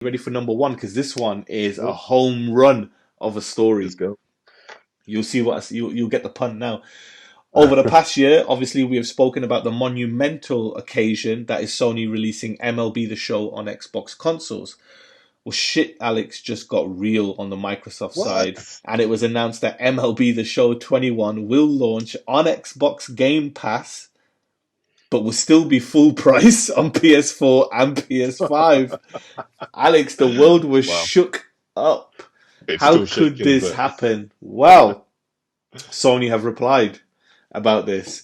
ready for number one? Because this one is a home run of a Let's story. go. You'll see you'll get the pun now. Over the past year, obviously, we have spoken about the monumental occasion that is Sony releasing MLB The Show on Xbox consoles. Well, shit, Alex just got real on the Microsoft side, What? and it was announced that MLB The Show 21 will launch on Xbox Game Pass, but will still be full price on PS4 and PS5. Alex, the world was Wow. shook up. It's How still could shaking, this but happen? Well, Sony have replied about this.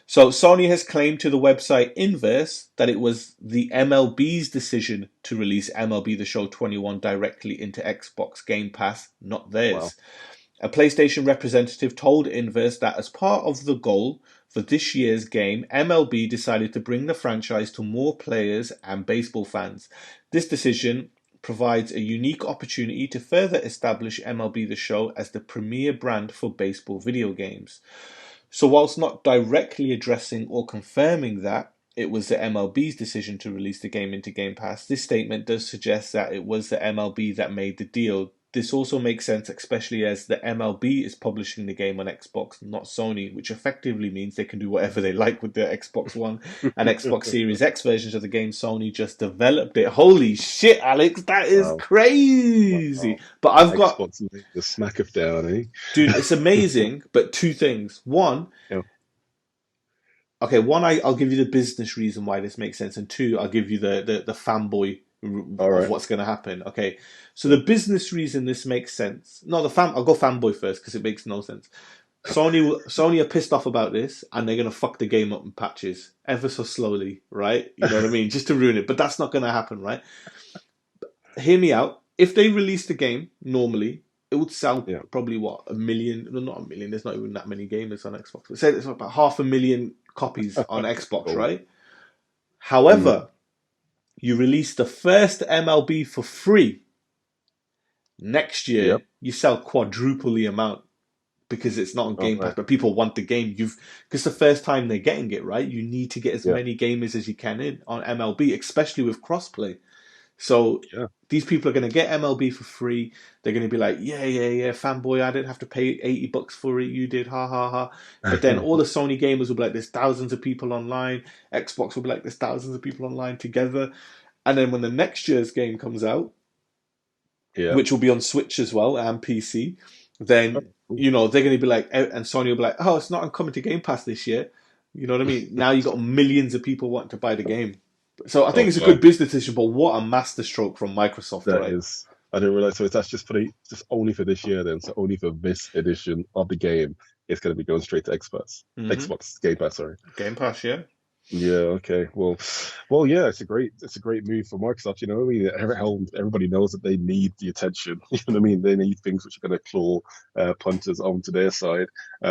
So Sony has claimed to the website Inverse that it was the MLB's decision to release MLB The Show 21 directly into Xbox Game Pass, not wow. theirs. A PlayStation representative told Inverse that as part of the goal for this year's game, MLB decided to bring the franchise to more players and baseball fans. This decision provides a unique opportunity to further establish MLB The Show as the premier brand for baseball video games. So, whilst not directly addressing or confirming that it was the MLB's decision to release the game into Game Pass, this statement does suggest that it was the MLB that made the deal. This also makes sense, especially as the MLB is publishing the game on Xbox, not Sony, which effectively means they can do whatever they like with their Xbox One and Xbox Series X versions of the game. Sony just developed it. Holy shit, Alex, that is Wow. crazy. Wow. But I've got, Xbox laid the smack of down, dude, eh? it's amazing, but two things. One, Yeah. okay, one, I'll give you the business reason why this makes sense, and two, I'll give you the fanboy All of right. what's going to happen. Okay, so Yeah. the business reason this makes sense. No, the fan. I'll go fanboy first because it makes no sense. Sony are pissed off about this, and they're gonna fuck the game up in patches ever so slowly, right? You know what I mean, just to ruin it. But that's not gonna happen, right? Hear me out. If they released the game normally, it would sell Yeah. probably what, a million? No, not a million. There's not even that many gamers on Xbox. But say it's about 500,000 copies on Xbox, Cool. right? Mm. However, you release the first MLB for free. Next year, Yep. you sell quadruple the amount because it's not on All Game Pass, right. but people want the game. Because the first time they're getting it, right? You need to get as Yeah. many gamers as you can in on MLB, especially with crossplay. So Yeah. these people are going to get MLB for free. They're going to be like, yeah, yeah, yeah, fanboy, I didn't have to pay $80 for it. You did, ha, ha, ha. But then all the Sony gamers will be like, there's thousands of people online. Xbox will be like, there's thousands of people online together. And then when the next year's game comes out, Yeah. which will be on Switch as well and PC, then, Oh, cool. you know, they're going to be like, and Sony will be like, oh, it's not coming to Game Pass this year. You know what I mean? Now you got millions of people wanting to buy the game. So I think Oh, it's a good wow. business decision, but what a masterstroke from Microsoft, That right? is. I didn't realize. So that's just just only for this year then. So only for this edition of the game, it's going to be going straight to Xbox. Mm-hmm. Xbox Game Pass, sorry. Game Pass, yeah. Yeah, okay. Well, yeah, it's a great move for Microsoft. You know, I mean, everybody knows that they need the attention. You know what I mean? They need things which are going to claw punters onto their side.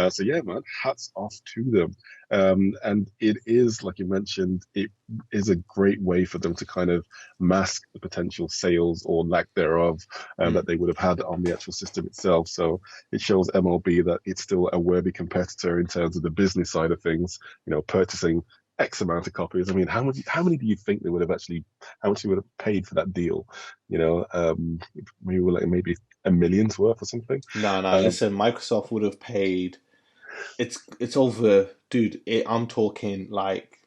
So yeah, man, hats off to them. And it is, like you mentioned, it is a great way for them to kind of mask the potential sales or lack thereof Mm. that they would have had on the actual system itself. So it shows MLB that it's still a worthy competitor in terms of the business side of things. You know, purchasing X amount of copies. I mean, how many do you think they would have actually, how much they would have paid for that deal? You know, maybe a million's worth or something. No, no, Um, listen, Microsoft would have paid. It's over, dude. I'm talking like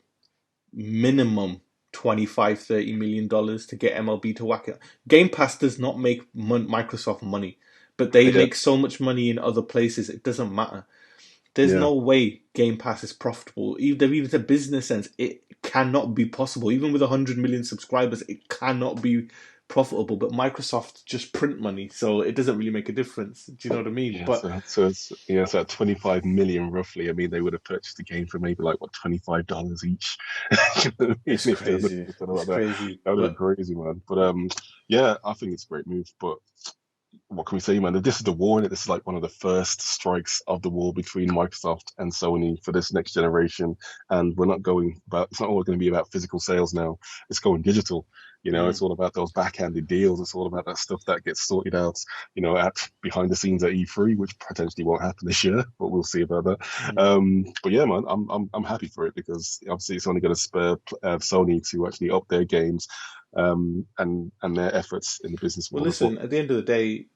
minimum 25-30 million dollars to get MLB to whack it. Game Pass does not make Microsoft money, but they yeah, make so much money in other places. It doesn't matter. There's yeah, no way Game Pass is profitable. Even to business sense, it cannot be possible. Even with 100 million subscribers, it cannot be profitable. But Microsoft just print money, so it doesn't really make a difference. Do you know what I mean? yeah. But So at 25 million roughly. I mean, they would have purchased the game for maybe like what $25 each. You know what I mean? it's If they had crazy. done it It's like that, crazy. that would have But been crazy, man. But yeah, I think it's a great move. But what can we say, man? This is the war, and this is like one of the first strikes of the war between Microsoft and Sony for this next generation. And we're not going about, it's not all going to be about physical sales now. It's going digital. You know, mm, it's all about those backhanded deals. It's all about that stuff that gets sorted out, you know, at behind the scenes at E3, which potentially won't happen this year, but we'll see about that. mm. But yeah, man, I'm happy for it because obviously it's only going to spur Sony to actually up their games and their efforts in the business Well, model as well. listen, at the end of the day,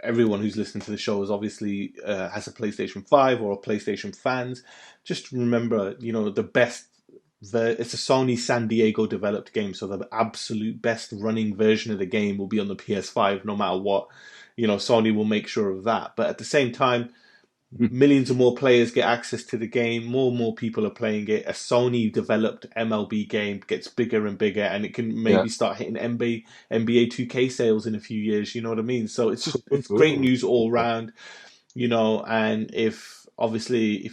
everyone who's listening to the show is obviously has a PlayStation 5 or a PlayStation fans. Just remember, the best. It's a Sony San Diego developed game, so the absolute best running version of the game will be on the PS5, no matter what. Sony will make sure of that. But at the same time, millions of more players get access to the game. More and more people are playing it. A Sony developed MLB game gets bigger and bigger, and it can Yeah. maybe start hitting NBA 2K sales in a few years. You know what I mean? So it's great news all round. And if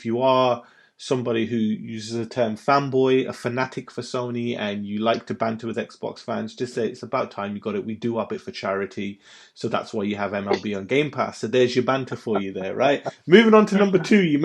you are somebody who uses the term fanboy, a fanatic for Sony, and you like to banter with Xbox fans, just say it's about time you got it. We do up it for charity, so that's why you have MLB on Game Pass. So there's your banter for you there, right? Moving on to number two, you